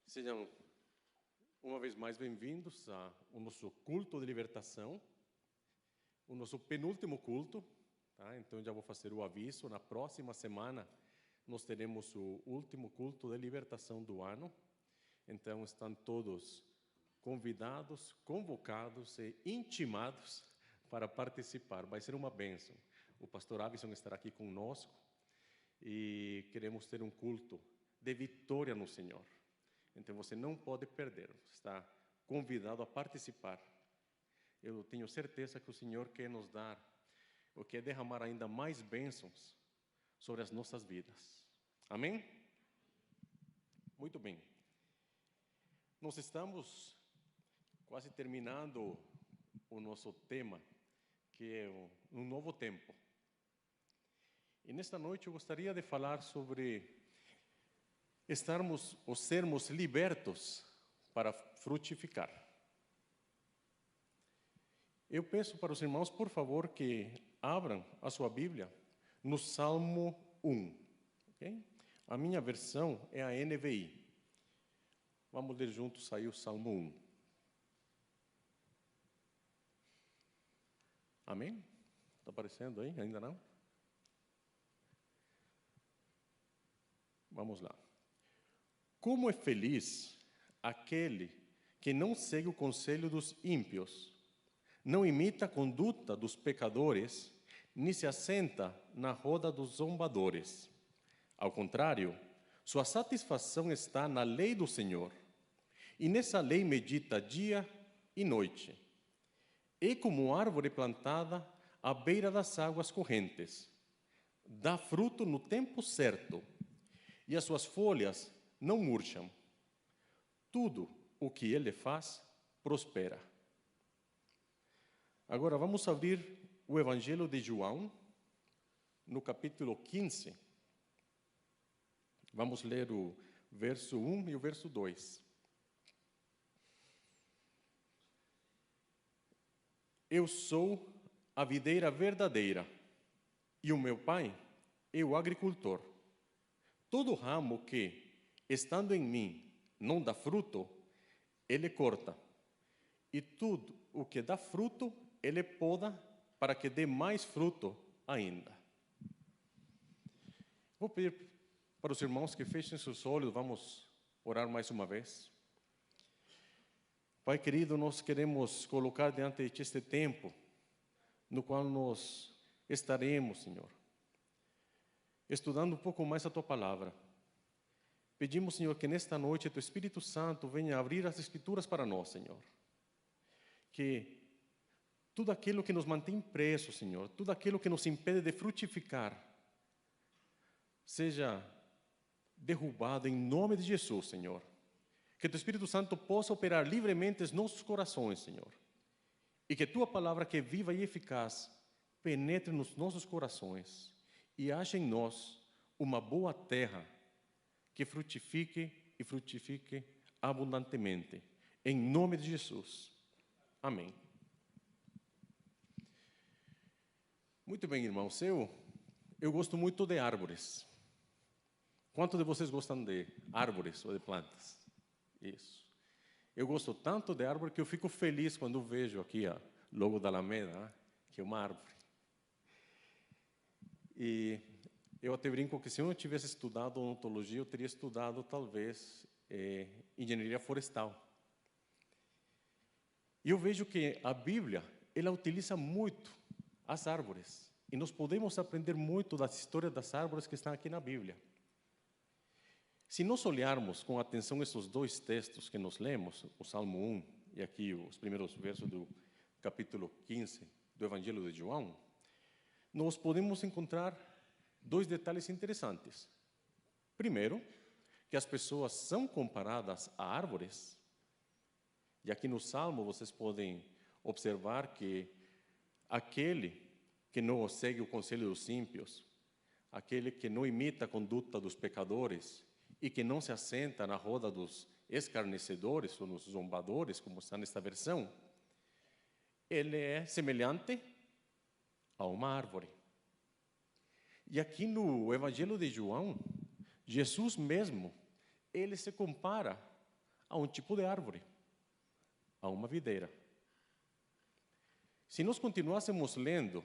Sejam uma vez mais bem-vindos ao nosso culto de libertação, o nosso penúltimo culto, tá? Então já vou fazer o aviso, na próxima semana nós teremos o último culto de libertação do ano, então estão todos convidados, convocados e intimados para participar, vai ser uma bênção. O pastor Avison estará aqui conosco e queremos ter um culto de vitória no Senhor. Então você não pode perder, você está convidado a participar. Eu tenho certeza que o Senhor quer nos dar, ou quer derramar ainda mais bênçãos sobre as nossas vidas. Amém? Muito bem. Nós estamos quase terminando o nosso tema, que é um novo tempo. E nesta noite eu gostaria de falar sobre estarmos ou sermos libertos para frutificar. Eu peço para os irmãos, por favor, que abram a sua Bíblia no Salmo 1. Okay? A minha versão é a NVI. Vamos ler juntos aí o Salmo 1. Amém? Está aparecendo aí? Ainda não? Vamos lá. Como é feliz aquele que não segue o conselho dos ímpios, não imita a conduta dos pecadores, nem se assenta na roda dos zombadores. Ao contrário, sua satisfação está na lei do Senhor, e nessa lei medita dia e noite. É como árvore plantada à beira das águas correntes, dá fruto no tempo certo, e as suas folhas não murcham. Tudo o que ele faz prospera. Agora vamos abrir o Evangelho de João, no capítulo 15. Vamos ler o verso 1 e o verso 2. Eu sou a videira verdadeira, e o meu pai é o agricultor. Todo ramo que, estando em mim, não dá fruto, ele corta. E tudo o que dá fruto, ele poda para que dê mais fruto ainda. Vou pedir para os irmãos que fechem seus olhos, vamos orar mais uma vez. Pai querido, nós queremos colocar diante de ti este tempo, no qual nós estaremos, Senhor, estudando um pouco mais a Tua Palavra. Pedimos, Senhor, que nesta noite Teu Espírito Santo venha abrir as Escrituras para nós, Senhor. Que tudo aquilo que nos mantém presos, Senhor, tudo aquilo que nos impede de frutificar, seja derrubado em nome de Jesus, Senhor. Que Teu Espírito Santo possa operar livremente em nossos corações, Senhor. E que Tua Palavra, que é viva e eficaz, penetre nos nossos corações e haja em nós uma boa terra que frutifique e frutifique abundantemente. Em nome de Jesus. Amém. Muito bem, irmãos. Eu gosto muito de árvores. Quantos de vocês gostam de árvores ou de plantas? Isso. Eu gosto tanto de árvore que eu fico feliz quando vejo aqui o logo da Alameda, que é uma árvore. E eu até brinco que se eu não tivesse estudado odontologia, eu teria estudado talvez engenharia florestal. E eu vejo que a Bíblia, ela utiliza muito as árvores. E nós podemos aprender muito das histórias das árvores que estão aqui na Bíblia. Se nós olharmos com atenção esses dois textos que nós lemos, o Salmo 1 e aqui os primeiros versos do capítulo 15 do Evangelho de João, nós podemos encontrar dois detalhes interessantes. Primeiro, que as pessoas são comparadas a árvores. E aqui no Salmo vocês podem observar que aquele que não segue o conselho dos ímpios, aquele que não imita a conduta dos pecadores e que não se assenta na roda dos escarnecedores ou nos zombadores, como está nesta versão, ele é semelhante a uma árvore. E aqui no Evangelho de João, Jesus mesmo, ele se compara a um tipo de árvore, a uma videira. Se nós continuássemos lendo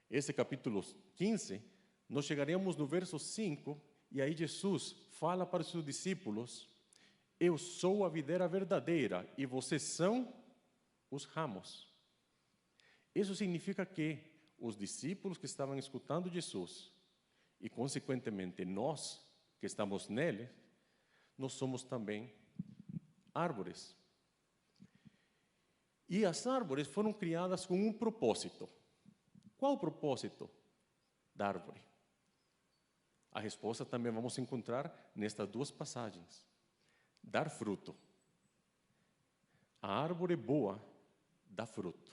esse capítulo 15, nós chegaríamos no verso 5, e aí Jesus fala para os seus discípulos: eu sou a videira verdadeira e vocês são os ramos. Isso significa que os discípulos que estavam escutando Jesus, e consequentemente nós que estamos nele, nós somos também árvores. E as árvores foram criadas com um propósito. Qual o propósito da árvore? A resposta também vamos encontrar nestas duas passagens. Dar fruto. A árvore boa dá fruto.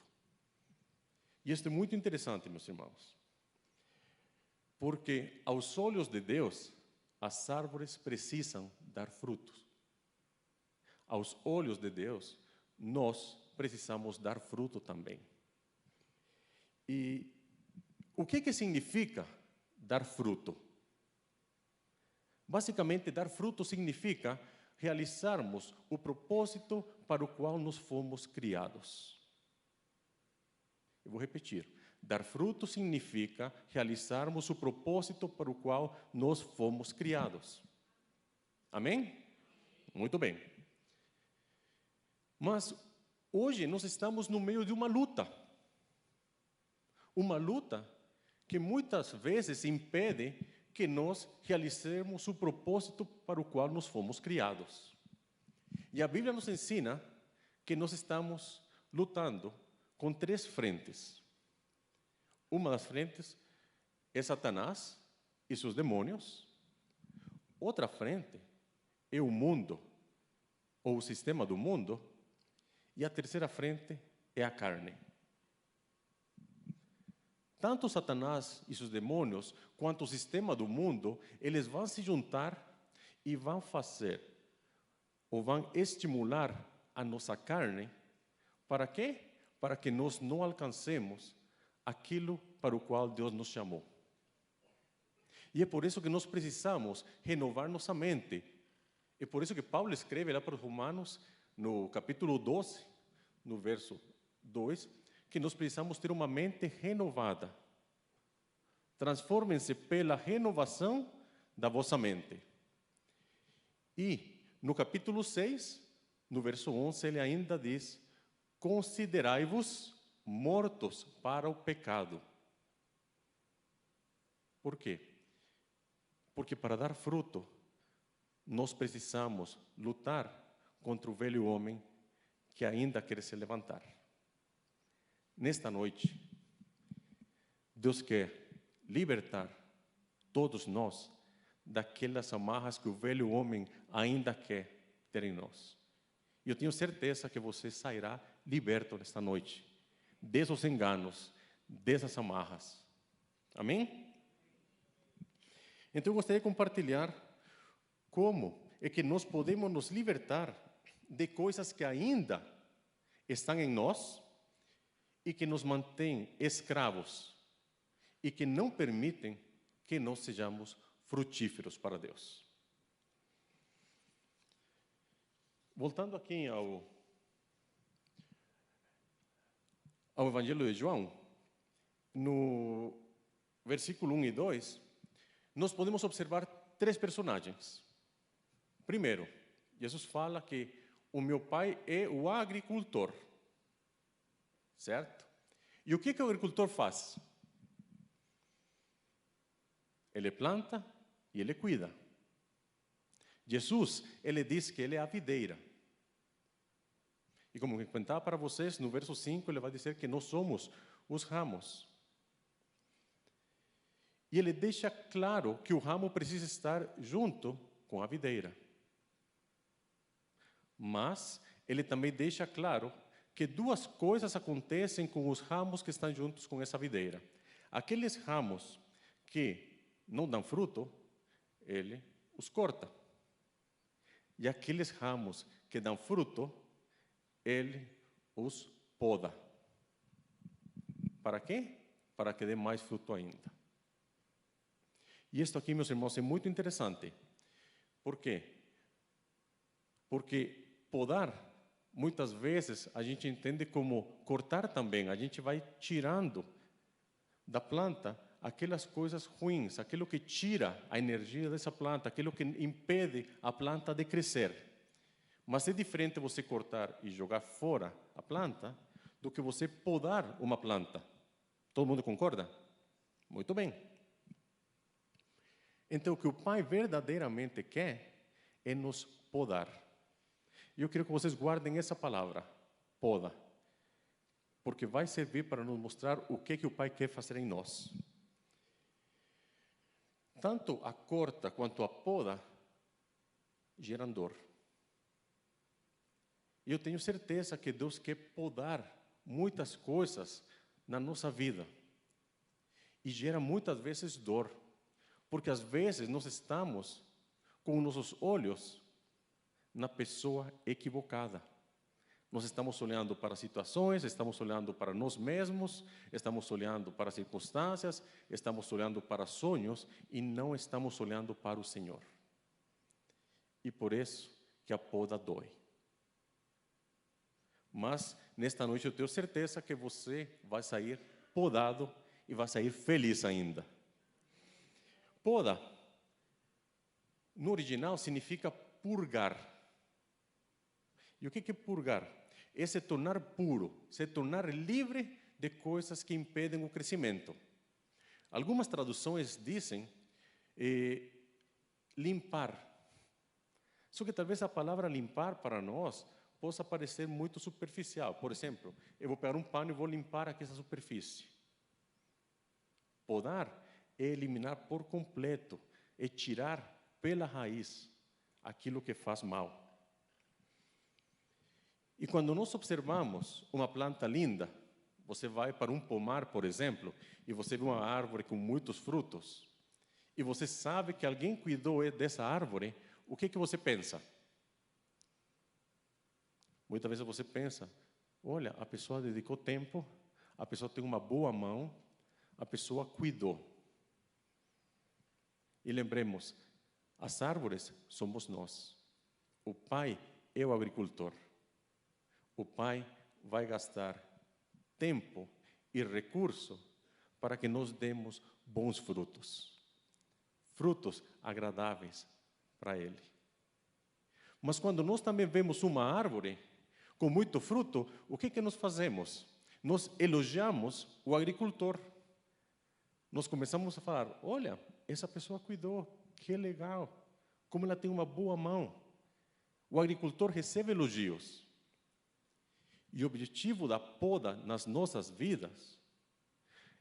E isso é muito interessante, meus irmãos. Porque aos olhos de Deus, as árvores precisam dar frutos. Aos olhos de Deus, nós precisamos dar fruto também. E o que significa dar fruto? Basicamente, dar fruto significa realizarmos o propósito para o qual nós fomos criados. Eu vou repetir. Dar fruto significa realizarmos o propósito para o qual nós fomos criados. Amém? Muito bem. Mas hoje nós estamos no meio de uma luta. Uma luta que muitas vezes impede que nós realizemos o propósito para o qual nós fomos criados. E a Bíblia nos ensina que nós estamos lutando com 3 frentes. Uma das frentes é Satanás e seus demônios. Outra frente é o mundo, ou o sistema do mundo. E a terceira frente é a carne. Tanto Satanás e seus demônios, quanto o sistema do mundo, eles vão se juntar e vão fazer, ou vão estimular a nossa carne. Para quê? Para que nós não alcancemos aquilo para o qual Deus nos chamou. E é por isso que nós precisamos renovar nossa mente. É por isso que Paulo escreve lá para os Romanos, no capítulo 12, no verso 2, que nós precisamos ter uma mente renovada. Transformem-se pela renovação da vossa mente. E no capítulo 6, no verso 11, ele ainda diz: considerai-vos mortos para o pecado. Por quê? Porque para dar fruto, nós precisamos lutar contra o velho homem que ainda quer se levantar. Nesta noite, Deus quer libertar todos nós daquelas amarras que o velho homem ainda quer ter em nós. E eu tenho certeza que você sairá liberto nesta noite, desses enganos, dessas amarras. Amém? Então eu gostaria de compartilhar como é que nós podemos nos libertar de coisas que ainda estão em nós e que nos mantêm escravos e que não permitem que nós sejamos frutíferos para Deus. Voltando aqui ao Evangelho de João, no versículo 1 e 2, nós podemos observar 3 personagens. Primeiro, Jesus fala que o meu pai é o agricultor. Certo? E o que o agricultor faz? Ele planta e ele cuida. Jesus, ele diz que ele é a videira. E como eu comentava para vocês, no verso 5, ele vai dizer que nós somos os ramos. E ele deixa claro que o ramo precisa estar junto com a videira. Mas ele também deixa claro que 2 coisas acontecem com os ramos que estão juntos com essa videira. Aqueles ramos que não dão fruto, ele os corta. E aqueles ramos que dão fruto, ele os poda. Para quê? Para que dê mais fruto ainda. E isto aqui, meus irmãos, é muito interessante. Por quê? Porque podar, muitas vezes, a gente entende como cortar também. A gente vai tirando da planta aquelas coisas ruins, aquilo que tira a energia dessa planta, aquilo que impede a planta de crescer. Mas é diferente você cortar e jogar fora a planta do que você podar uma planta. Todo mundo concorda? Muito bem. Então, o que o Pai verdadeiramente quer é nos podar. E eu quero que vocês guardem essa palavra, poda, porque vai servir para nos mostrar o que o Pai quer fazer em nós. Tanto a corta quanto a poda geram dor. E eu tenho certeza que Deus quer podar muitas coisas na nossa vida. E gera muitas vezes dor. Porque às vezes nós estamos com nossos olhos na pessoa equivocada. Nós estamos olhando para situações, estamos olhando para nós mesmos, estamos olhando para circunstâncias, estamos olhando para sonhos e não estamos olhando para o Senhor. E por isso que a poda dói. Mas nesta noite eu tenho certeza que você vai sair podado e vai sair feliz ainda. Poda, no original, significa purgar. E o que é purgar? É se tornar puro, se tornar livre de coisas que impedem o crescimento. Algumas traduções dizem limpar. Só que talvez a palavra limpar para nós possa parecer muito superficial. Por exemplo, eu vou pegar um pano e vou limpar aqui essa superfície. Podar é eliminar por completo, é tirar pela raiz aquilo que faz mal. E quando nós observamos uma planta linda, você vai para um pomar, por exemplo, e você vê uma árvore com muitos frutos, e você sabe que alguém cuidou dessa árvore, o que você pensa? Muitas vezes você pensa, olha, a pessoa dedicou tempo, a pessoa tem uma boa mão, a pessoa cuidou. E lembremos, as árvores somos nós. O Pai é o agricultor. O Pai vai gastar tempo e recurso para que nós demos bons frutos. Frutos agradáveis para Ele. Mas quando nós também vemos uma árvore com muito fruto, o que nós fazemos? Nós elogiamos o agricultor. Nós começamos a falar, olha, essa pessoa cuidou, que legal, como ela tem uma boa mão. O agricultor recebe elogios. E o objetivo da poda nas nossas vidas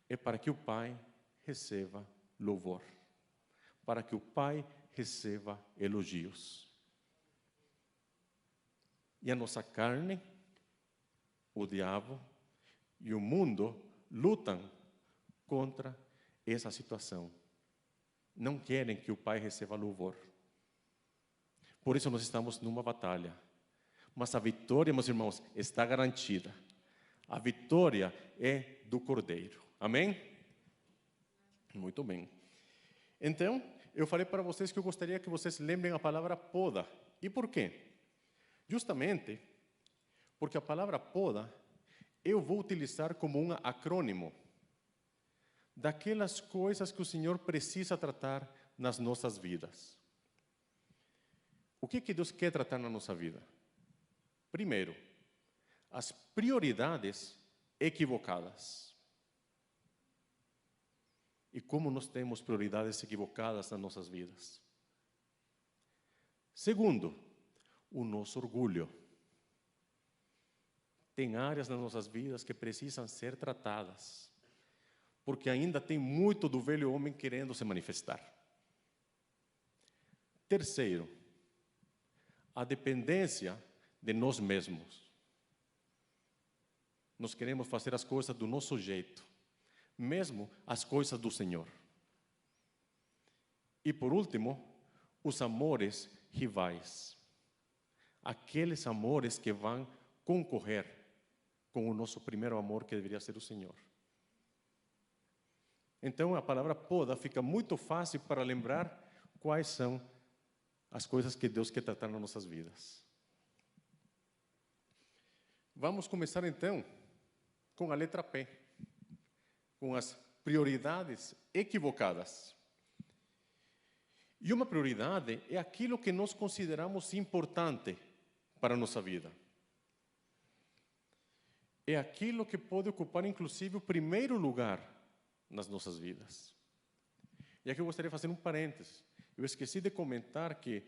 é para que o Pai receba louvor, para que o Pai receba elogios. E a nossa carne, o diabo e o mundo lutam contra essa situação. Não querem que o Pai receba louvor. Por isso nós estamos numa batalha. Mas a vitória, meus irmãos, está garantida. A vitória é do Cordeiro. Amém? Muito bem. Então, eu falei para vocês que eu gostaria que vocês lembrem a palavra poda. E por quê? Justamente porque a palavra poda eu vou utilizar como um acrônimo daquelas coisas que o Senhor precisa tratar nas nossas vidas. O que Deus quer tratar na nossa vida? Primeiro, as prioridades equivocadas. E como nós temos prioridades equivocadas nas nossas vidas? Segundo, o nosso orgulho. Tem áreas nas nossas vidas que precisam ser tratadas, porque ainda tem muito do velho homem querendo se manifestar. Terceiro, a dependência de nós mesmos. Nós queremos fazer as coisas do nosso jeito, mesmo as coisas do Senhor. E por último, os amores rivais. Aqueles amores que vão concorrer com o nosso primeiro amor, que deveria ser o Senhor. Então, a palavra poda fica muito fácil para lembrar quais são as coisas que Deus quer tratar nas nossas vidas. Vamos começar então com a letra P, com as prioridades equivocadas. E uma prioridade é aquilo que nós consideramos importante para a nossa vida. É aquilo que pode ocupar, inclusive, o primeiro lugar nas nossas vidas. E aqui eu gostaria de fazer um parênteses. Eu esqueci de comentar que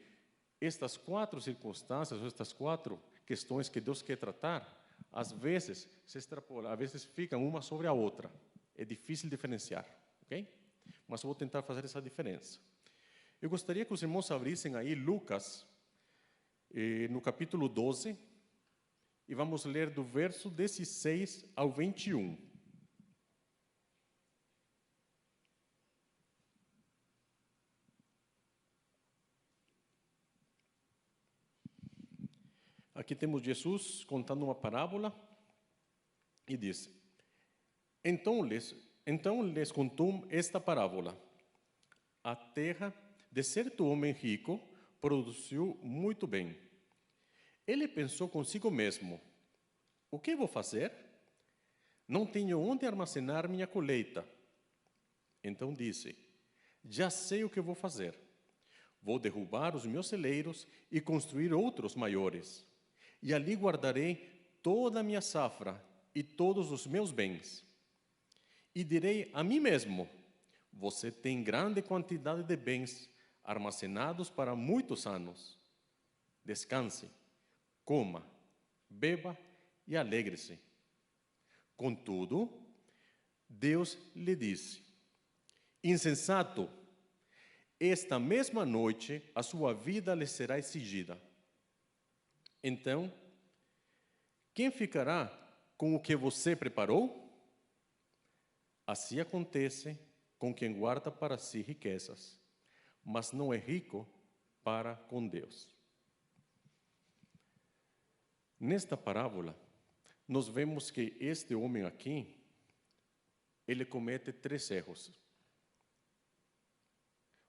estas 4 circunstâncias, ou estas 4 questões que Deus quer tratar, às vezes se extrapolam, às vezes ficam uma sobre a outra. É difícil diferenciar, ok? Mas eu vou tentar fazer essa diferença. Eu gostaria que os irmãos abrissem aí Lucas, no capítulo 12, e vamos ler do verso 16 ao 21. Aqui temos Jesus contando uma parábola e diz: Então lhes contou esta parábola. A terra de certo homem rico produziu muito bem. Ele pensou consigo mesmo: o que vou fazer? Não tenho onde armazenar minha colheita. Então disse: já sei o que vou fazer. Vou derrubar os meus celeiros e construir outros maiores. E ali guardarei toda a minha safra e todos os meus bens. E direi a mim mesmo: você tem grande quantidade de bens armazenados para muitos anos. Descanse, coma, beba e alegre-se. Contudo, Deus lhe disse: insensato, esta mesma noite a sua vida lhe será exigida. Então, quem ficará com o que você preparou? Assim acontece com quem guarda para si riquezas, mas não é rico para com Deus. Nesta parábola, nós vemos que este homem aqui, ele comete 3 erros.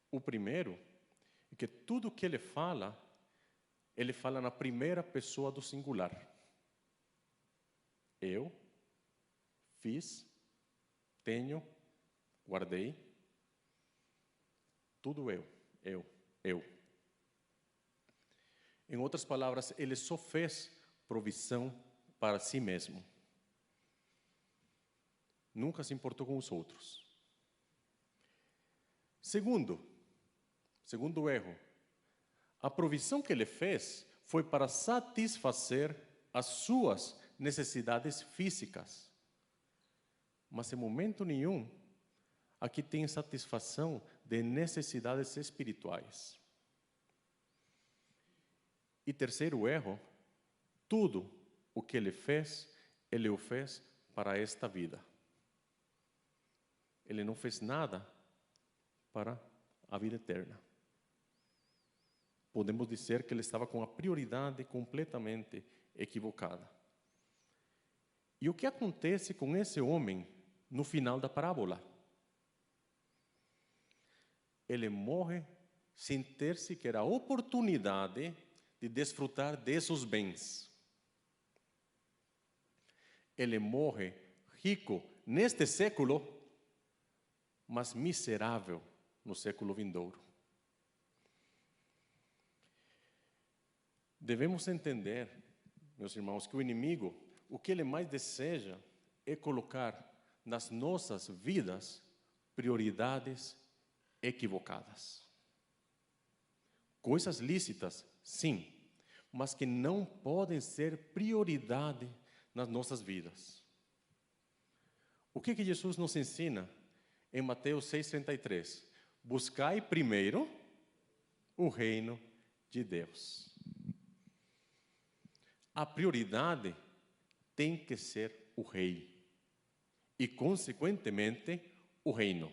O primeiro é que tudo que ele fala na primeira pessoa do singular. Eu fiz, tenho, guardei. Tudo eu. Em outras palavras, ele só fez provisão para si mesmo. Nunca se importou com os outros. Segundo erro, a provisão que ele fez foi para satisfazer as suas necessidades físicas. Mas em momento nenhum, aqui tem satisfação de necessidades espirituais. E terceiro erro, tudo o que ele o fez para esta vida. Ele não fez nada para a vida eterna. Podemos dizer que ele estava com a prioridade completamente equivocada. E o que acontece com esse homem no final da parábola? Ele morre sem ter sequer a oportunidade de desfrutar desses bens. Ele morre rico neste século, mas miserável no século vindouro. Devemos entender, meus irmãos, que o inimigo, o que ele mais deseja é colocar nas nossas vidas prioridades equivocadas. Coisas lícitas, sim, mas que não podem ser prioridade nas nossas vidas. O que Jesus nos ensina em Mateus 6,33? Buscai primeiro o reino de Deus. A prioridade tem que ser o rei e, consequentemente, o reino.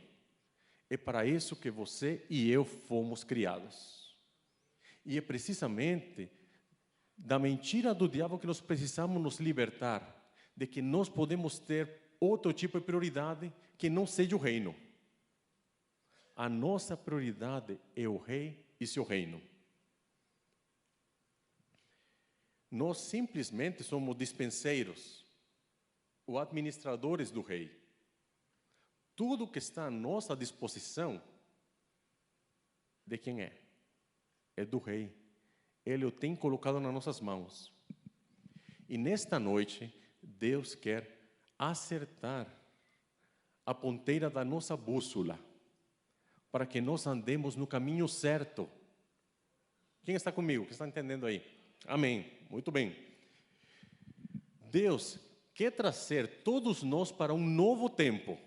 É para isso que você e eu fomos criados. E é precisamente da mentira do diabo que nós precisamos nos libertar, de que nós podemos ter outro tipo de prioridade que não seja o reino. A nossa prioridade é o rei e seu reino. nós simplesmente somos dispenseiros, ou administradores do Rei. Tudo que está à nossa disposição, de quem é? É do Rei. Ele o tem colocado nas nossas mãos. E nesta noite, Deus quer acertar a ponteira da nossa bússola, para que nós andemos no caminho certo. Quem está comigo? Quem está entendendo aí? Amém. Muito bem. Deus quer trazer todos nós para um novo tempo,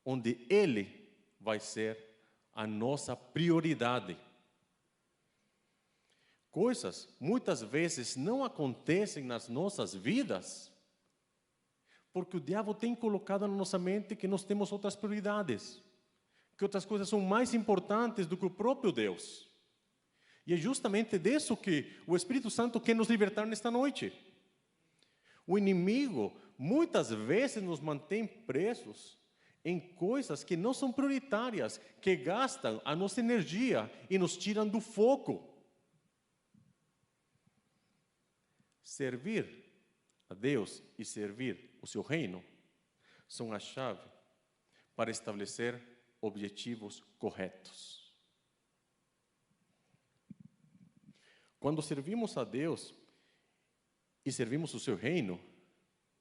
onde Ele vai ser a nossa prioridade. Coisas, muitas vezes, não acontecem nas nossas vidas, porque o diabo tem colocado na nossa mente que nós temos outras prioridades, que outras coisas são mais importantes do que o próprio Deus. E é justamente disso que o Espírito Santo quer nos libertar nesta noite. O inimigo, muitas vezes, nos mantém presos em coisas que não são prioritárias, que gastam a nossa energia e nos tiram do foco. Servir a Deus e servir o seu reino são a chave para estabelecer objetivos corretos. Quando servimos a Deus e servimos o seu reino,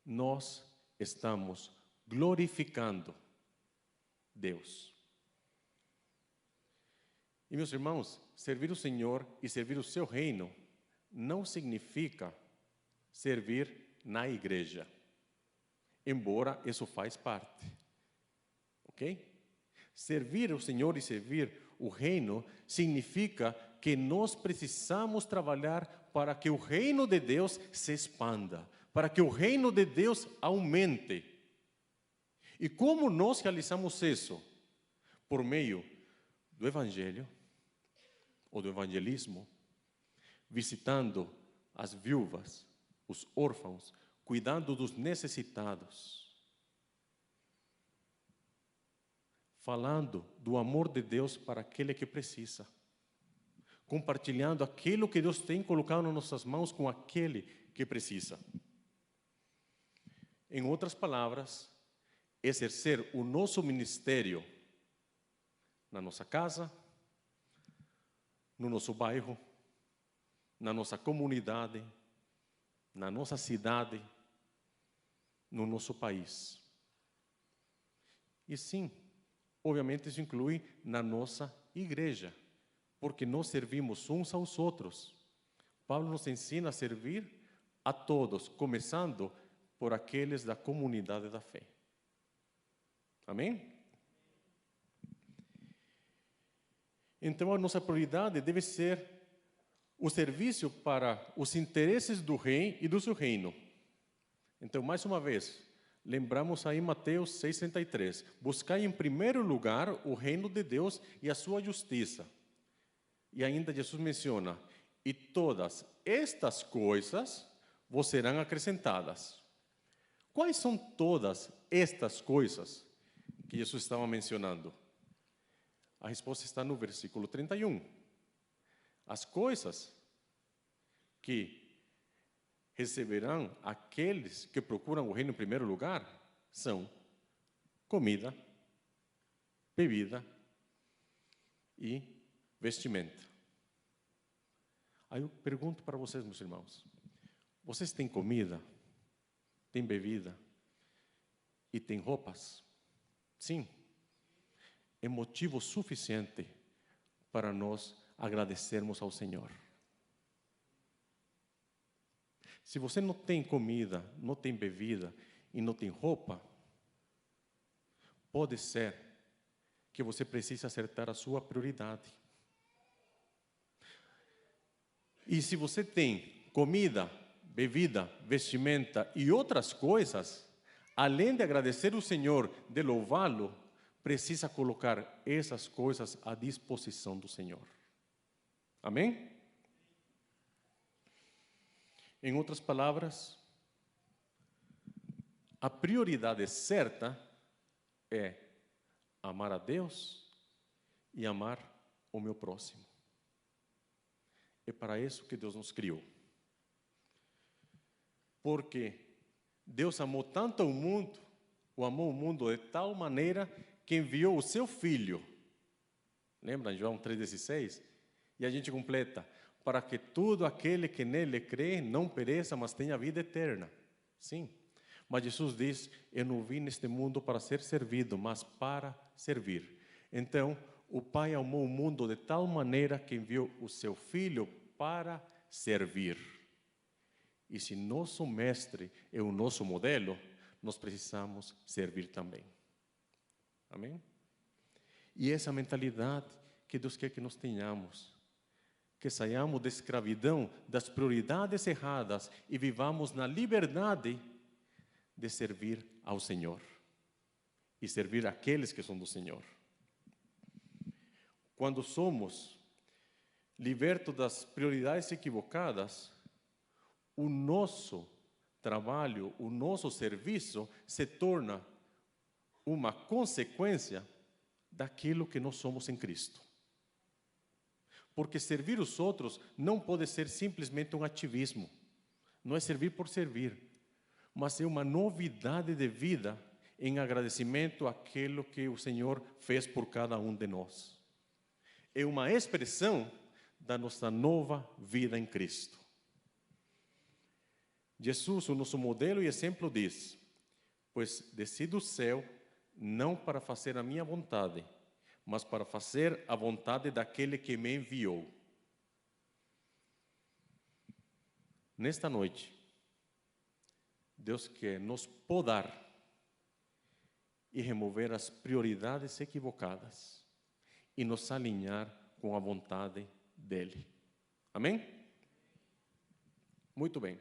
nós estamos glorificando Deus. E, meus irmãos, servir o Senhor e servir o seu reino não significa servir na igreja, embora isso faz parte, ok? Servir o Senhor e servir o reino significa que nós precisamos trabalhar para que o reino de Deus se expanda, para que o reino de Deus aumente. E como nós realizamos isso? Por meio do Evangelho, ou do evangelismo, visitando as viúvas, os órfãos, cuidando dos necessitados, falando do amor de Deus para aquele que precisa, compartilhando aquilo que Deus tem colocado nas nossas mãos com aquele que precisa. Em outras palavras, exercer o nosso ministério na nossa casa, no nosso bairro, na nossa comunidade, na nossa cidade, no nosso país. E sim, obviamente isso inclui na nossa igreja, porque nós servimos uns aos outros. Paulo nos ensina a servir a todos, começando por aqueles da comunidade da fé. Amém? Então, a nossa prioridade deve ser o serviço para os interesses do rei e do seu reino. Então, mais uma vez, lembramos aí Mateus 6,33. Buscai em primeiro lugar o reino de Deus e a sua justiça. E ainda Jesus menciona, e todas estas coisas vos serão acrescentadas. Quais são todas estas coisas que Jesus estava mencionando? A resposta está no versículo 31. As coisas que receberão aqueles que procuram o reino em primeiro lugar são comida, bebida e vestimenta. Aí eu pergunto para vocês, meus irmãos, vocês têm comida, têm bebida e têm roupas? Sim. É motivo suficiente para nós agradecermos ao Senhor. Se você não tem comida, não tem bebida e não tem roupa, pode ser que você precise acertar a sua prioridade. E se você tem comida, bebida, vestimenta e outras coisas, além de agradecer o Senhor, de louvá-lo, precisa colocar essas coisas à disposição do Senhor. Amém? Em outras palavras, a prioridade certa é amar a Deus e amar o meu próximo. É para isso que Deus nos criou. Porque Deus amou tanto o mundo, amou o mundo de tal maneira que enviou o seu Filho. Lembra João 3,16? E a gente completa, para que todo aquele que nele crê não pereça, mas tenha vida eterna. Sim, mas Jesus diz, eu não vim neste mundo para ser servido, mas para servir. Então, o Pai amou o mundo de tal maneira que enviou o seu Filho para servir. E se nosso mestre é o nosso modelo, nós precisamos servir também. Amém? E essa mentalidade que Deus quer que nós tenhamos, que saiamos da escravidão, das prioridades erradas e vivamos na liberdade de servir ao Senhor e servir aqueles que são do Senhor. Quando somos libertos das prioridades equivocadas, o nosso trabalho, o nosso serviço se torna uma consequência daquilo que nós somos em Cristo. Porque servir os outros não pode ser simplesmente um ativismo. Não é servir por servir, mas é uma novidade de vida em agradecimento àquilo que o Senhor fez por cada um de nós. É uma expressão da nossa nova vida em Cristo. Jesus, o nosso modelo e exemplo, diz: pois desci do céu não para fazer a minha vontade, mas para fazer a vontade daquele que me enviou. Nesta noite, Deus quer nos podar e remover as prioridades equivocadas e nos alinhar com a vontade dEle. Amém? Muito bem.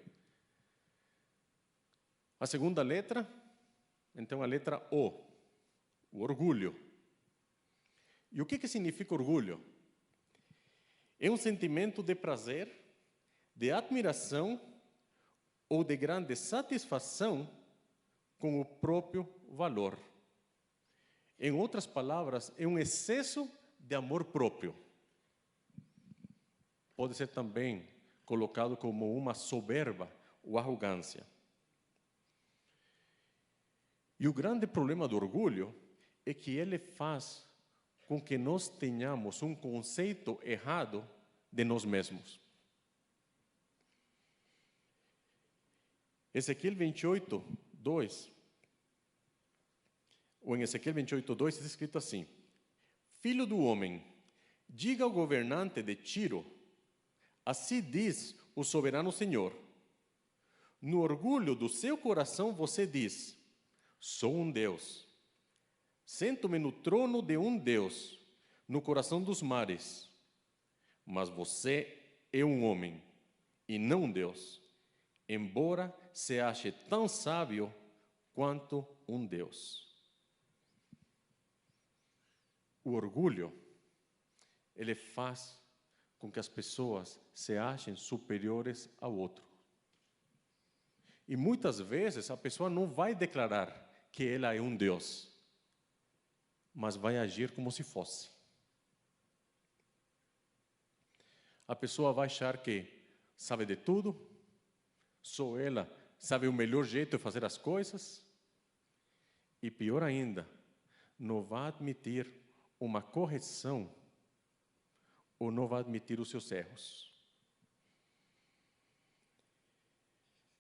A segunda letra, então a letra O, o orgulho. E o que significa orgulho? É um sentimento de prazer, de admiração ou de grande satisfação com o próprio valor. Em outras palavras, é um excesso de amor próprio. Pode ser também colocado como uma soberba ou arrogância. E o grande problema do orgulho é que ele faz com que nós tenhamos um conceito errado de nós mesmos. Ezequiel 28, 2. Ou em Ezequiel 28, 2, está escrito assim: Filho do homem, diga ao governante de Tiro, assim diz o soberano Senhor, no orgulho do seu coração você diz, sou um Deus. Sento-me no trono de um Deus, no coração dos mares. Mas você é um homem, e não um Deus, embora se ache tão sábio quanto um Deus. O orgulho, ele faz com que as pessoas se achem superiores ao outro. E muitas vezes a pessoa não vai declarar que ela é um Deus, mas vai agir como se fosse. A pessoa vai achar que sabe de tudo, só ela sabe o melhor jeito de fazer as coisas, e pior ainda, não vai admitir uma correção ou não vai admitir os seus erros.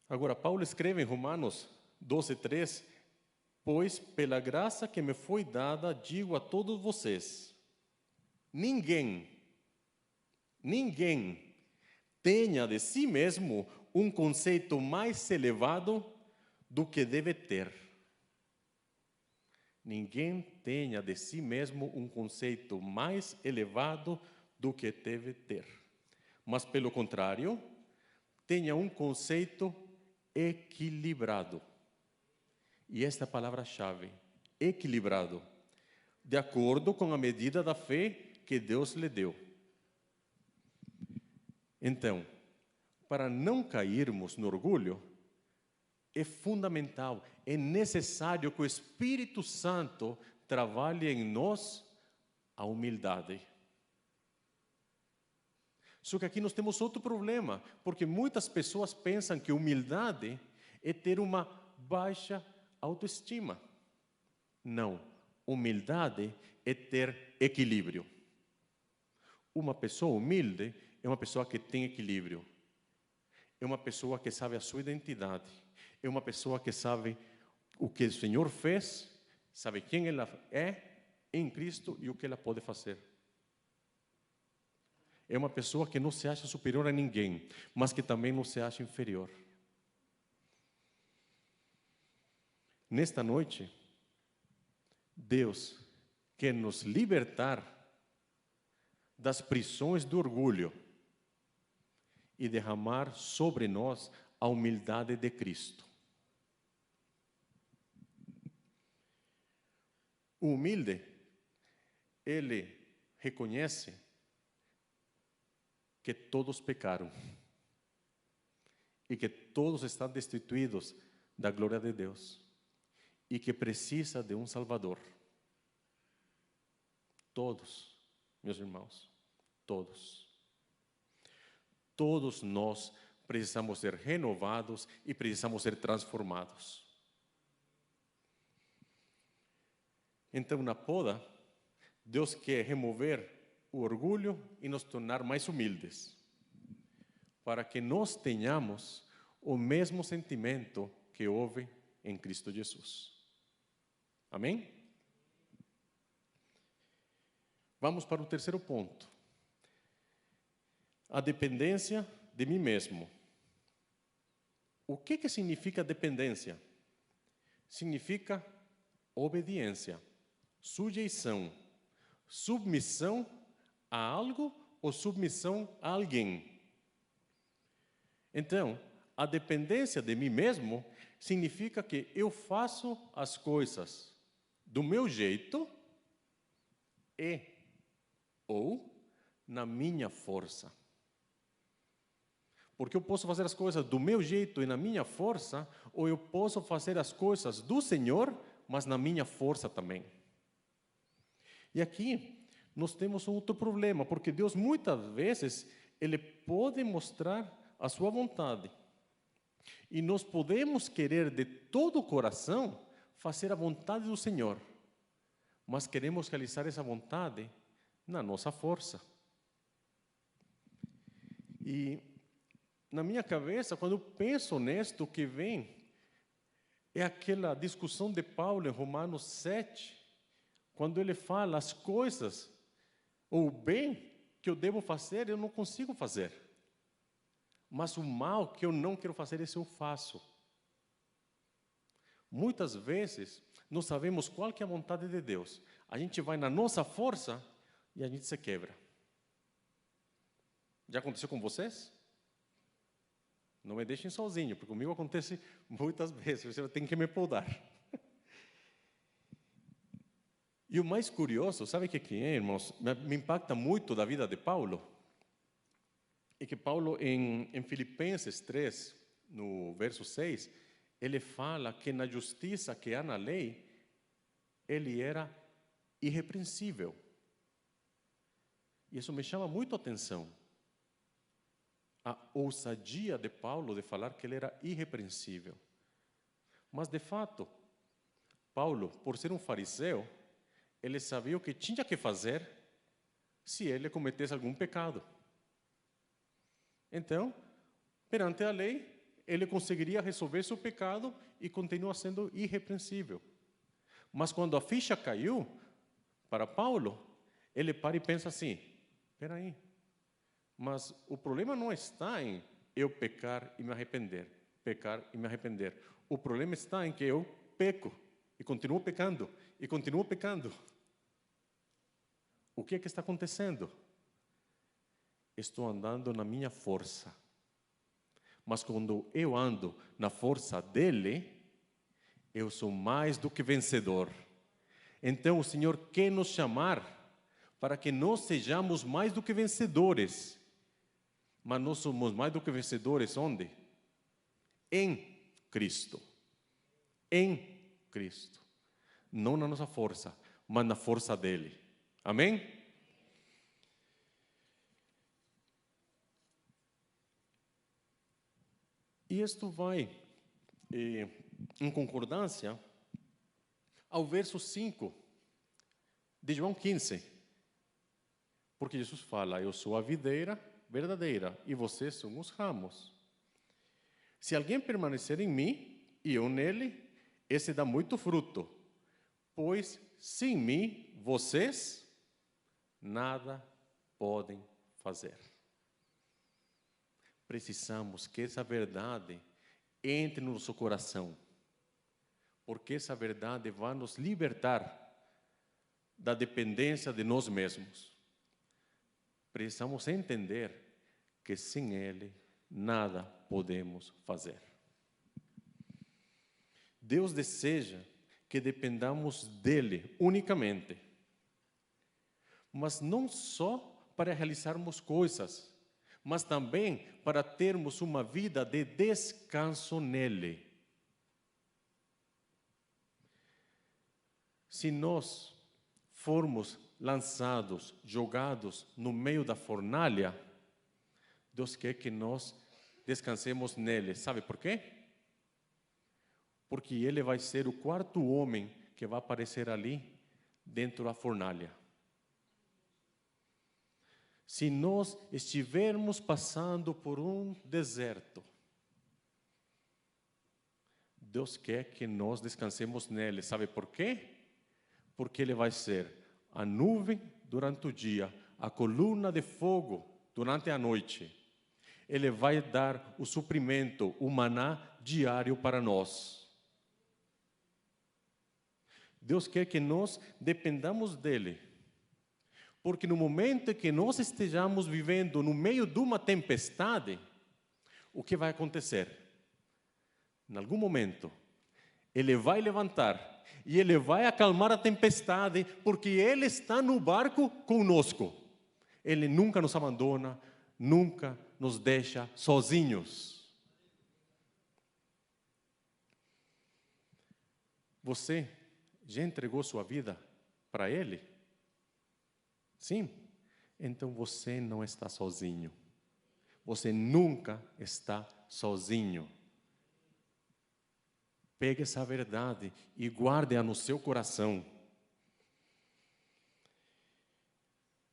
Agora, Paulo escreve em Romanos 12:3, pois pela graça que me foi dada, digo a todos vocês, ninguém tenha de si mesmo um conceito mais elevado do que deve ter. Ninguém tenha de si mesmo um conceito mais elevado do que deve ter. Mas, pelo contrário, tenha um conceito equilibrado. E esta é a palavra-chave, equilibrado, de acordo com a medida da fé que Deus lhe deu. Então, para não cairmos no orgulho, é fundamental, é necessário que o Espírito Santo trabalhe em nós a humildade. Só que aqui nós temos outro problema, porque muitas pessoas pensam que humildade é ter uma baixa autoestima. Não, humildade é ter equilíbrio. Uma pessoa humilde é uma pessoa que tem equilíbrio. É uma pessoa que sabe a sua identidade. É uma pessoa que sabe o que o Senhor fez, sabe quem ela é em Cristo e o que ela pode fazer. É uma pessoa que não se acha superior a ninguém, mas que também não se acha inferior. Nesta noite, Deus quer nos libertar das prisões do orgulho e derramar sobre nós a humildade de Cristo. O humilde, ele reconhece que todos pecaram e que todos estão destituídos da glória de Deus e que precisa de um Salvador. Todos, meus irmãos, todos. Todos nós precisamos ser renovados e precisamos ser transformados. Então, na poda, Deus quer remover o orgulho e nos tornar mais humildes, para que nós tenhamos o mesmo sentimento que houve em Cristo Jesus. Amém? Vamos para o terceiro ponto. A dependência de mim mesmo. O que significa dependência? Significa obediência, sujeição, submissão a algo ou submissão a alguém. Então, a dependência de mim mesmo significa que eu faço as coisas do meu jeito ou na minha força. Porque eu posso fazer as coisas do meu jeito e na minha força, ou eu posso fazer as coisas do Senhor, mas na minha força também. E aqui nós temos um outro problema, porque Deus muitas vezes, Ele pode mostrar a sua vontade. E nós podemos querer de todo o coração fazer a vontade do Senhor, mas queremos realizar essa vontade na nossa força. E na minha cabeça, quando eu penso nisto, o que vem é aquela discussão de Paulo em Romanos 7, quando ele fala as coisas, ou o bem que eu devo fazer, eu não consigo fazer. Mas o mal que eu não quero fazer, esse eu faço. Muitas vezes, nós sabemos qual que é a vontade de Deus. A gente vai na nossa força e a gente se quebra. Já aconteceu com vocês? Não me deixem sozinho, porque comigo acontece muitas vezes. Você tem que me podar. E o mais curioso, sabe o que é, irmãos? Me impacta muito da vida de Paulo. É que Paulo, em Filipenses 3, no verso 6, ele fala que na justiça que há na lei, ele era irrepreensível. E isso me chama muito a atenção. A ousadia de Paulo de falar que ele era irrepreensível. Mas, de fato, Paulo, por ser um fariseu, ele sabia o que tinha que fazer se ele cometesse algum pecado. Então, perante a lei, ele conseguiria resolver seu pecado e continua sendo irrepreensível. Mas quando a ficha caiu para Paulo, ele para e pensa assim: espera aí, mas o problema não está em eu pecar e me arrepender, pecar e me arrepender. O problema está em que eu peco e continuo pecando e continuo pecando. O que é que está acontecendo? Estou andando na minha força. Mas quando eu ando na força dele, eu sou mais do que vencedor. Então o Senhor quer nos chamar para que nós sejamos mais do que vencedores. Mas nós somos mais do que vencedores onde? Em Cristo. Em Cristo. Não na nossa força, mas na força dele. Amém? texto vai em concordância ao verso 5 de João 15. Porque Jesus fala, eu sou a videira verdadeira e vocês são os ramos. Se alguém permanecer em mim e eu nele, esse dá muito fruto, pois sem mim vocês nada podem fazer. Precisamos que essa verdade entre no nosso coração, porque essa verdade vai nos libertar da dependência de nós mesmos. Precisamos entender que sem Ele nada podemos fazer. Deus deseja que dependamos dEle unicamente, mas não só para realizarmos coisas, mas também para termos uma vida de descanso nele. Se nós formos lançados, jogados no meio da fornalha, Deus quer que nós descansemos nele. Sabe por quê? Porque ele vai ser o quarto homem que vai aparecer ali dentro da fornalha. Se nós estivermos passando por um deserto, Deus quer que nós descansemos nele. Sabe por quê? Porque ele vai ser a nuvem durante o dia, a coluna de fogo durante a noite. Ele vai dar o suprimento, o maná diário para nós. Deus quer que nós dependamos dele. Porque no momento que nós estejamos vivendo no meio de uma tempestade, o que vai acontecer? Em algum momento, ele vai levantar e ele vai acalmar a tempestade, porque ele está no barco conosco. Ele nunca nos abandona, nunca nos deixa sozinhos. Você já entregou sua vida para ele? Sim? Então você não está sozinho. Você nunca está sozinho. Pegue essa verdade e guarde-a no seu coração.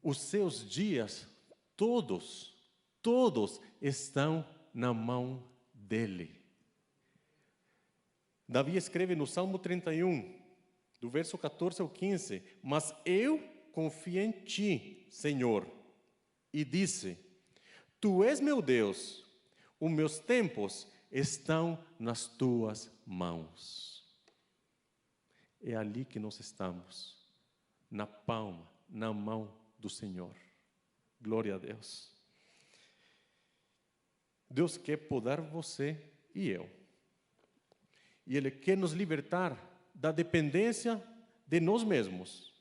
Os seus dias, todos estão na mão dele. Davi escreve no Salmo 31, do verso 14 ao 15, mas eu confio em ti, Senhor, e disse, tu és meu Deus, os meus tempos estão nas tuas mãos. É ali que nós estamos, na palma, na mão do Senhor. Glória a Deus. Deus quer podar você e eu. E Ele quer nos libertar da dependência de nós mesmos.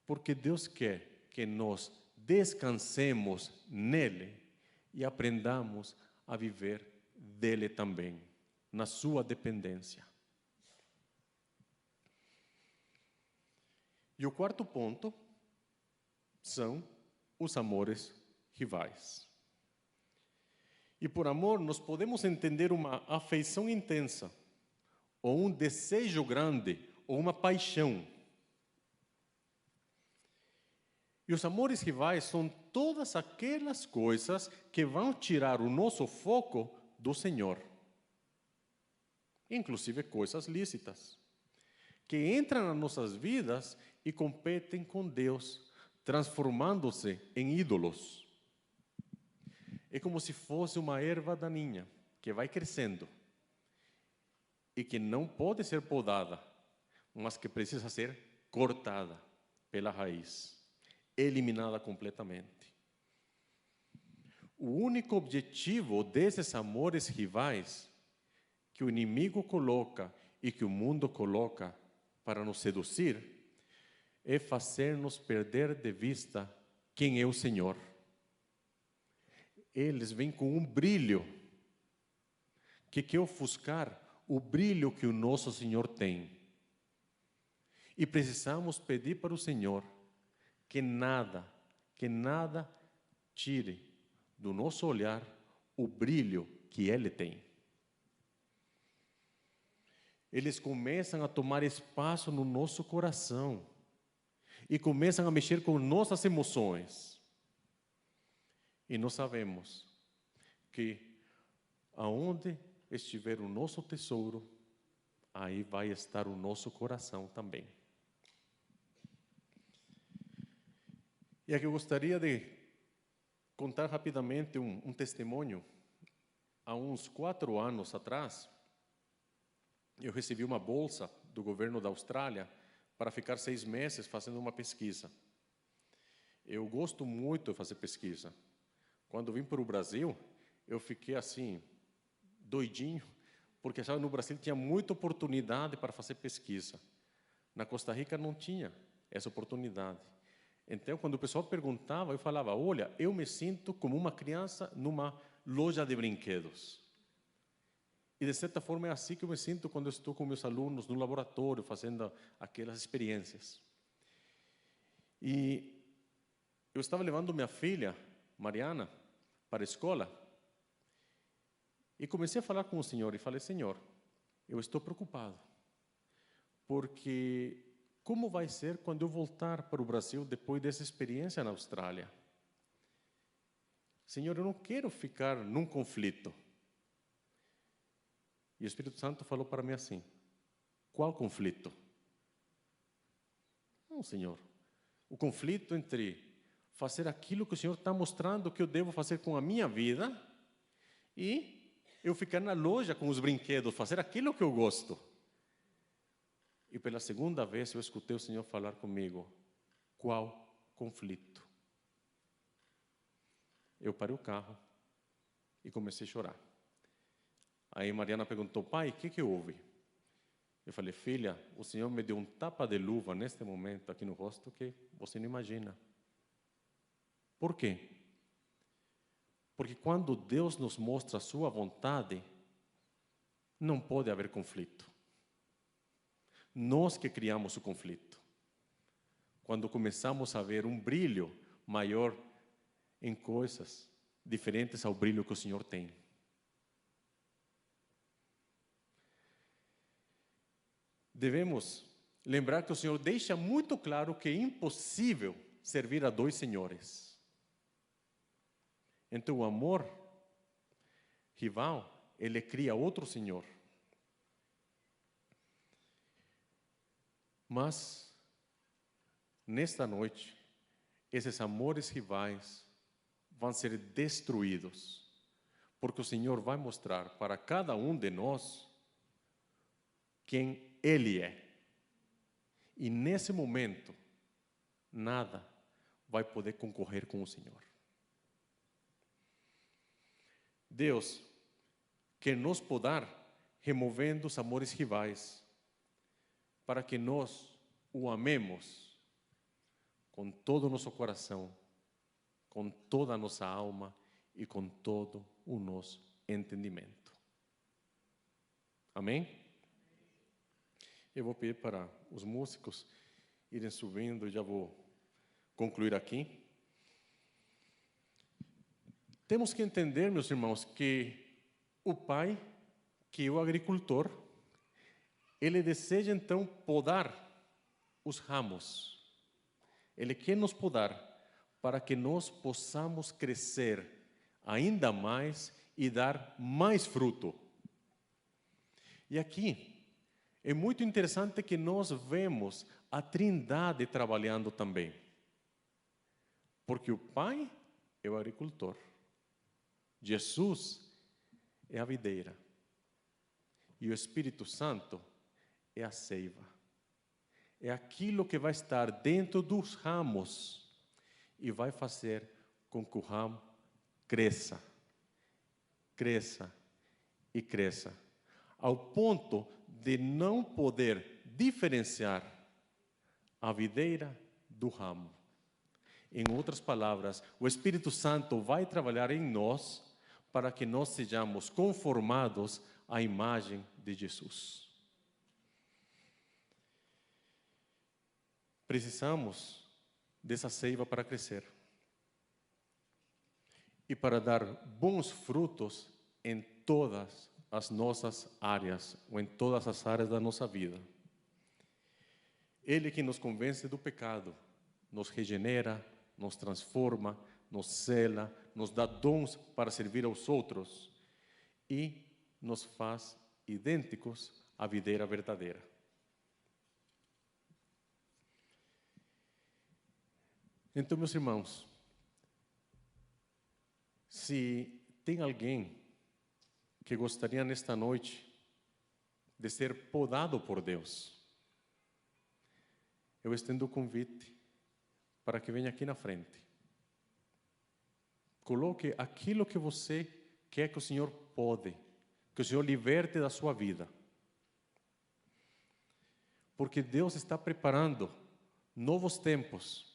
Porque Deus quer que nós descansemos nele e aprendamos a viver dele também, na sua dependência. E o quarto ponto são os amores rivais. E por amor nós podemos entender uma afeição intensa, ou um desejo grande, ou uma paixão. E os amores rivais são todas aquelas coisas que vão tirar o nosso foco do Senhor. Inclusive coisas lícitas, que entram nas nossas vidas e competem com Deus, transformando-se em ídolos. É como se fosse uma erva daninha que vai crescendo e que não pode ser podada, mas que precisa ser cortada pela raiz. Eliminada completamente. O único objetivo desses amores rivais que o inimigo coloca e que o mundo coloca para nos seduzir é fazer-nos perder de vista quem é o Senhor. Eles vêm com um brilho que quer ofuscar o brilho que o nosso Senhor tem. E precisamos pedir para o Senhor que nada tire do nosso olhar o brilho que Ele tem. Eles começam a tomar espaço no nosso coração e começam a mexer com nossas emoções. E nós sabemos que aonde estiver o nosso tesouro, aí vai estar o nosso coração também. E aqui eu gostaria de contar rapidamente um testemunho. Há uns 4 anos atrás, eu recebi uma bolsa do governo da Austrália para ficar 6 meses fazendo uma pesquisa. Eu gosto muito de fazer pesquisa. Quando vim para o Brasil, eu fiquei assim, doidinho, porque sabe, no Brasil tinha muita oportunidade para fazer pesquisa. Na Costa Rica não tinha essa oportunidade. Então, quando o pessoal perguntava, eu falava, olha, eu me sinto como uma criança numa loja de brinquedos. E, de certa forma, é assim que eu me sinto quando eu estou com meus alunos no laboratório, fazendo aquelas experiências. E eu estava levando minha filha, Mariana, para a escola, e comecei a falar com o Senhor, e falei, Senhor, eu estou preocupado, porque como vai ser quando eu voltar para o Brasil depois dessa experiência na Austrália? Senhor, eu não quero ficar num conflito. E o Espírito Santo falou para mim assim, qual conflito? Não, Senhor, o conflito entre fazer aquilo que o Senhor está mostrando que eu devo fazer com a minha vida e eu ficar na loja com os brinquedos, fazer aquilo que eu gosto. E pela segunda vez eu escutei o Senhor falar comigo, qual conflito? Eu parei o carro e comecei a chorar. Aí Mariana perguntou, pai, o que houve? Eu falei, filha, o Senhor me deu um tapa de luva neste momento aqui no rosto que você não imagina. Por quê? Porque quando Deus nos mostra a sua vontade, não pode haver conflito. Nós que criamos o conflito. Quando começamos a ver um brilho maior em coisas diferentes ao brilho que o Senhor tem. Devemos lembrar que o Senhor deixa muito claro que é impossível servir a 2 senhores. Então, o amor rival, ele cria outro senhor. Mas, nesta noite, esses amores rivais vão ser destruídos, porque o Senhor vai mostrar para cada um de nós quem Ele é. E nesse momento, nada vai poder concorrer com o Senhor. Deus quer nos podar removendo os amores rivais, para que nós o amemos com todo o nosso coração, com toda a nossa alma e com todo o nosso entendimento. Amém? Eu vou pedir para os músicos irem subindo e já vou concluir aqui. Temos que entender, meus irmãos, que o pai, que é o agricultor, ele deseja então podar os ramos. Ele quer nos podar para que nós possamos crescer ainda mais e dar mais fruto. E aqui é muito interessante que nós vemos a Trindade trabalhando também. Porque o pai é o agricultor. Jesus é a videira. E o Espírito Santo é a seiva. É aquilo que vai estar dentro dos ramos e vai fazer com que o ramo cresça, cresça e cresça, ao ponto de não poder diferenciar a videira do ramo. Em outras palavras, o Espírito Santo vai trabalhar em nós para que nós sejamos conformados à imagem de Jesus. Precisamos dessa seiva para crescer. E para dar bons frutos, em todas as nossas áreas, ou em todas as áreas da nossa vida. Ele que nos convence do pecado, nos regenera, nos transforma, nos sela, nos dá dons para servir aos outros e nos faz idênticos à videira verdadeira. Então, meus irmãos, se tem alguém que gostaria nesta noite de ser podado por Deus, eu estendo o convite para que venha aqui na frente. Coloque aquilo que você quer que o Senhor pode, que o Senhor liberte da sua vida. Porque Deus está preparando novos tempos.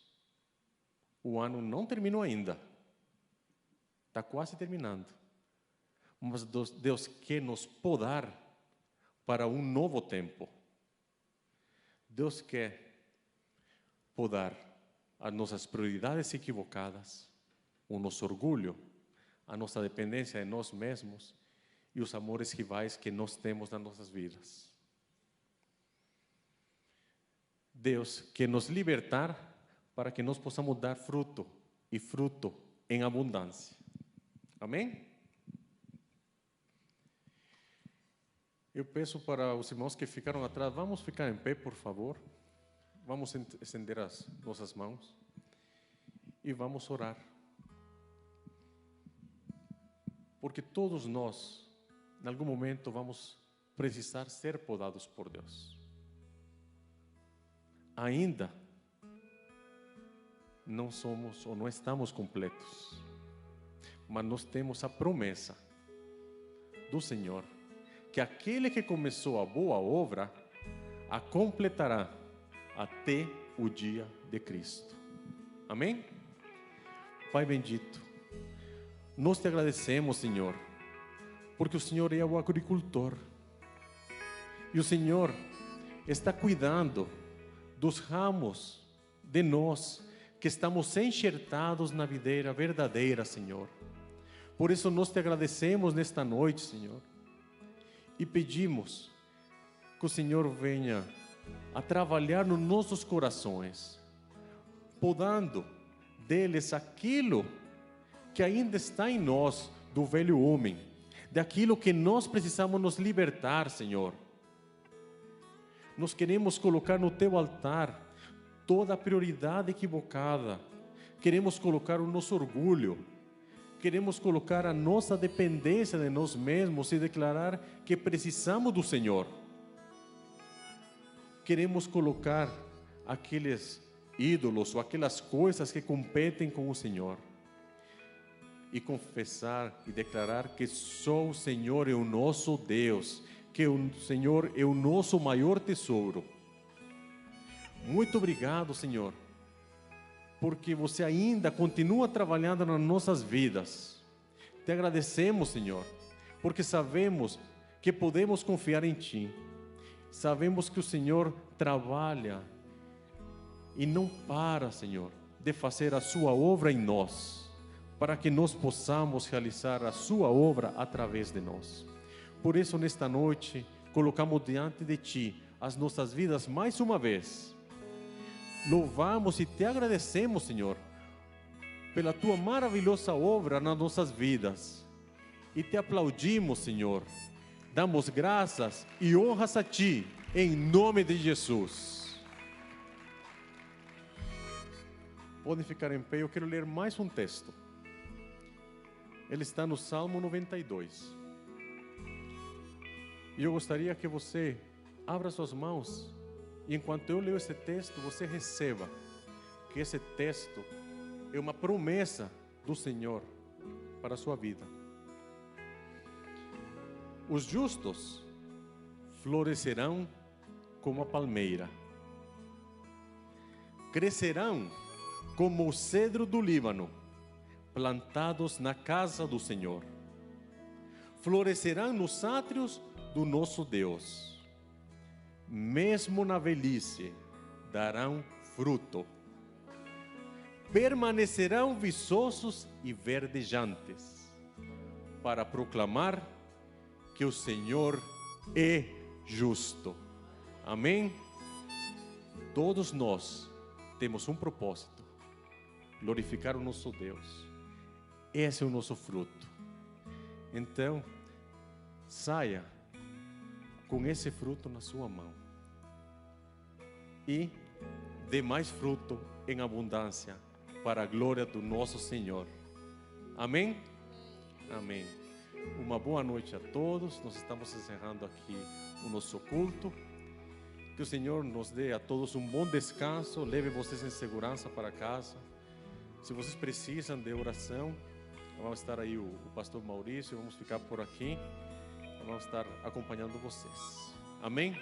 O ano não terminou ainda. Está quase terminando. Mas Deus quer nos podar para um novo tempo. Deus quer podar as nossas prioridades equivocadas, o nosso orgulho, a nossa dependência de nós mesmos e os amores rivais que nós temos nas nossas vidas. Deus quer nos libertar para que nós possamos dar fruto, e fruto em abundância. Amém? Eu peço para os irmãos que ficaram atrás, vamos ficar em pé, por favor. Vamos estender as nossas mãos e vamos orar. Porque todos nós, em algum momento, vamos precisar ser podados por Deus. Ainda não somos ou não estamos completos, mas nós temos a promessa do Senhor, que aquele que começou a boa obra, a completará até o dia de Cristo. Amém? Pai bendito, nós te agradecemos, Senhor, porque o Senhor é o agricultor, e o Senhor está cuidando dos ramos de nós, que estamos enxertados na videira verdadeira, Senhor. Por isso nós te agradecemos nesta noite, Senhor, e pedimos que o Senhor venha a trabalhar nos nossos corações, podando deles aquilo que ainda está em nós, do velho homem, daquilo que nós precisamos nos libertar, Senhor. Nós queremos colocar no teu altar toda a prioridade equivocada, queremos colocar o nosso orgulho, queremos colocar a nossa dependência de nós mesmos e declarar que precisamos do Senhor. Queremos colocar aqueles ídolos ou aquelas coisas que competem com o Senhor e confessar e declarar que só o Senhor é o nosso Deus, que o Senhor é o nosso maior tesouro. Muito obrigado, Senhor, porque você ainda continua trabalhando nas nossas vidas. Te agradecemos, Senhor, porque sabemos que podemos confiar em Ti. Sabemos que o Senhor trabalha e não para, Senhor, de fazer a Sua obra em nós, para que nós possamos realizar a Sua obra através de nós. Por isso, nesta noite, colocamos diante de Ti as nossas vidas mais uma vez. Louvamos e Te agradecemos, Senhor, pela Tua maravilhosa obra nas nossas vidas. E Te aplaudimos, Senhor. Damos graças e honras a Ti, em nome de Jesus. Podem ficar em pé, eu quero ler mais um texto. Ele está no Salmo 92. E eu gostaria que você abra suas mãos e enquanto eu leio esse texto, você receba que esse texto é uma promessa do Senhor para a sua vida. Os justos florescerão como a palmeira, crescerão como o cedro do Líbano, plantados na casa do Senhor. Florescerão nos átrios do nosso Deus. Mesmo na velhice, darão fruto. Permanecerão viçosos e verdejantes, para proclamar que o Senhor é justo. Amém? Todos nós temos um propósito: glorificar o nosso Deus. Esse é o nosso fruto. Então, saia com esse fruto na sua mão e dê mais fruto em abundância para a glória do nosso Senhor. Amém? Amém. Uma boa noite a todos. Nós estamos encerrando aqui o nosso culto. Que o Senhor nos dê a todos um bom descanso. Leve vocês em segurança para casa. Se vocês precisam de oração, vamos estar aí o pastor Maurício. Vamos ficar por aqui. Vamos estar acompanhando vocês. Amém?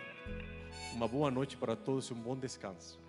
Uma boa noite para todos e um bom descanso.